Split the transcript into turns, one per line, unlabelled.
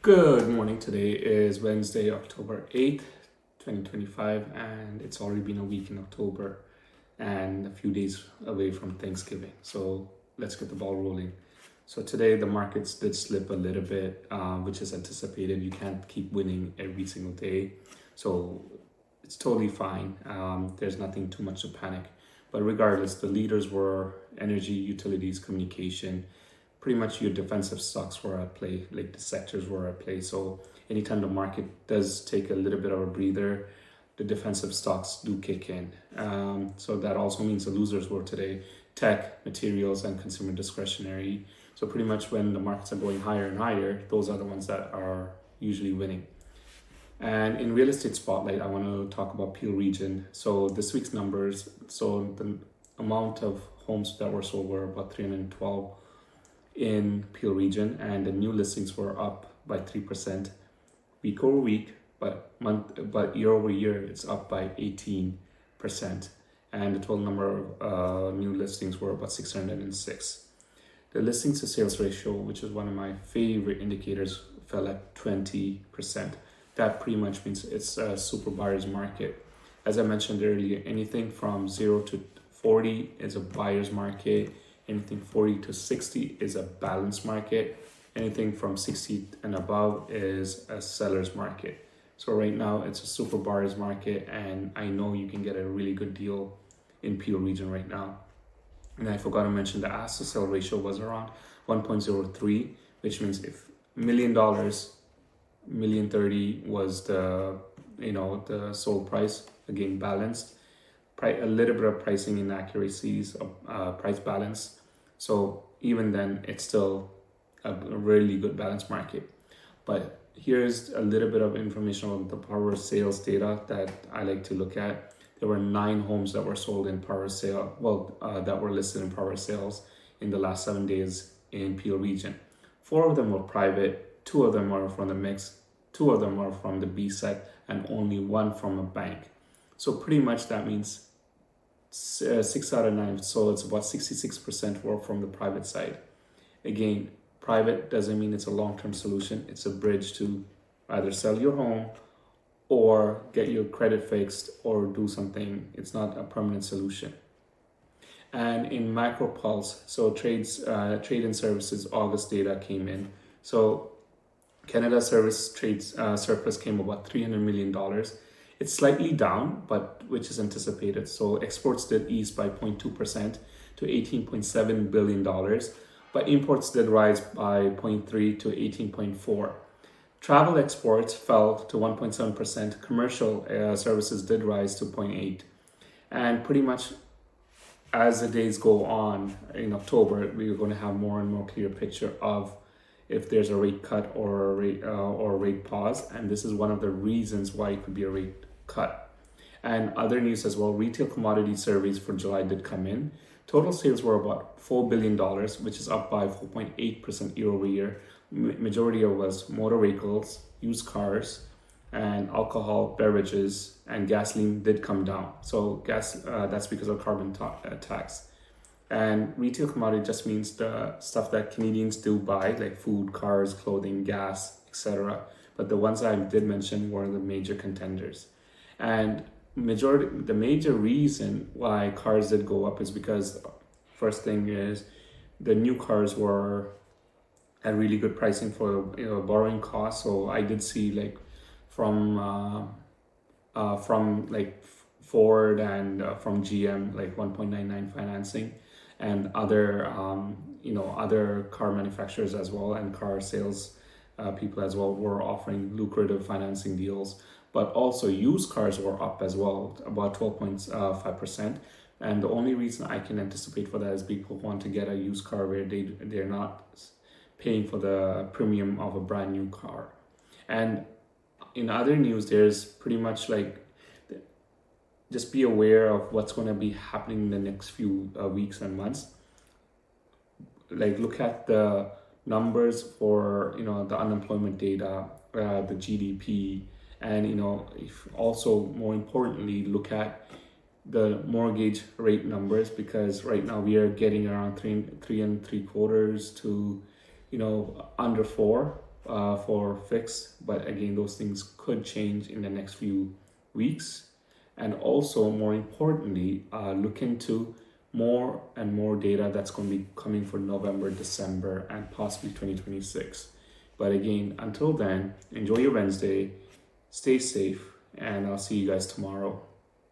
Good morning. Today is Wednesday, October 8th, 2025, and it's already been a week in October and a few days away from Thanksgiving. So let's get the ball rolling. So today the markets did slip a little bit, which is anticipated. You can't keep winning every single day. So it's totally fine. There's nothing too much to panic. But regardless, the leaders were energy, utilities, communication. Pretty much your defensive stocks were at play, like the sectors were at play. So anytime the market does take a little bit of a breather, the defensive stocks do kick in. So that also means the losers were today tech, materials, and consumer discretionary. So pretty much when the markets are going higher and higher, those are the ones that are usually winning. And in real estate spotlight, I want to talk about Peel region. So this week's numbers, so the amount of homes that were sold were about 312 in Peel region, and the new listings were up by 3% week over week, but year over year it's up by 18%, and the total number of new listings were about 606. The listings to sales ratio, which is one of my favorite indicators, fell at 20%. That pretty much means it's a super buyer's market. As I mentioned earlier, anything from 0 to 40 is a buyer's market. Anything 40 to 60 is a balanced market. Anything from 60 and above is a seller's market. So right now it's a super buyer's market, and I know you can get a really good deal in Peel region right now. And I forgot to mention the ask to sell ratio was around 1.03, which means if $1 million, $1,030,000 was the sold price, again balanced. A little bit of pricing inaccuracies, price balance. So even then, it's still a really good balanced market. But here's a little bit of information on the power sales data that I like to look at. There were 9 homes that were sold in power sale, that were listed in power sales in the last 7 days in Peel region. 4 of them were private, 2 of them were from the mix, 2 of them were from the B set, and only 1 from a bank. So pretty much that means 6 out of 9, so it's about 66% were from the private side. Again, private doesn't mean it's a long-term solution. It's a bridge to either sell your home or get your credit fixed or do something. It's not a permanent solution. And in macro pulse, so trade and services August data came in. So Canada service trade surplus came about $300 million. It's slightly down, but which is anticipated. So exports did ease by 0.2% to $18.7 billion, but imports did rise by 0.3% to 18.4. Travel exports fell to 1.7%. Commercial services did rise to 0.8. And pretty much as the days go on in October, we're going to have more and more clear picture of if there's a rate cut or a rate pause, and this is one of the reasons why it could be a rate cut. And other news as well, retail commodity surveys for July did come in. Total sales were about $4 billion, which is up by 4.8% year over year. Majority of was motor vehicles, used cars, and alcohol, beverages, and gasoline did come down. So that's because of carbon tax. And retail commodity just means the stuff that Canadians do buy, like food, cars, clothing, gas, etc. But the ones I did mention were the major contenders. And the major reason why cars did go up is because first thing is the new cars were at really good pricing for borrowing costs. So I did see like from like Ford and from GM like 1.99 financing, and other other car manufacturers as well, and car sales people as well were offering lucrative financing deals. But also used cars were up as well, about 12.5%. And the only reason I can anticipate for that is people want to get a used car where they're not paying for the premium of a brand new car. And in other news, there's pretty much like, just be aware of what's going to be happening in the next few weeks and months. Like look at the numbers for the unemployment data, the GDP, and if also more importantly look at the mortgage rate numbers, because right now we are getting around 3.75 to under 4 for fixed, but again, those things could change in the next few weeks. And also, more importantly, look into more and more data that's going to be coming for November, December, and possibly 2026. But again, until then, enjoy your Wednesday, stay safe, and I'll see you guys tomorrow.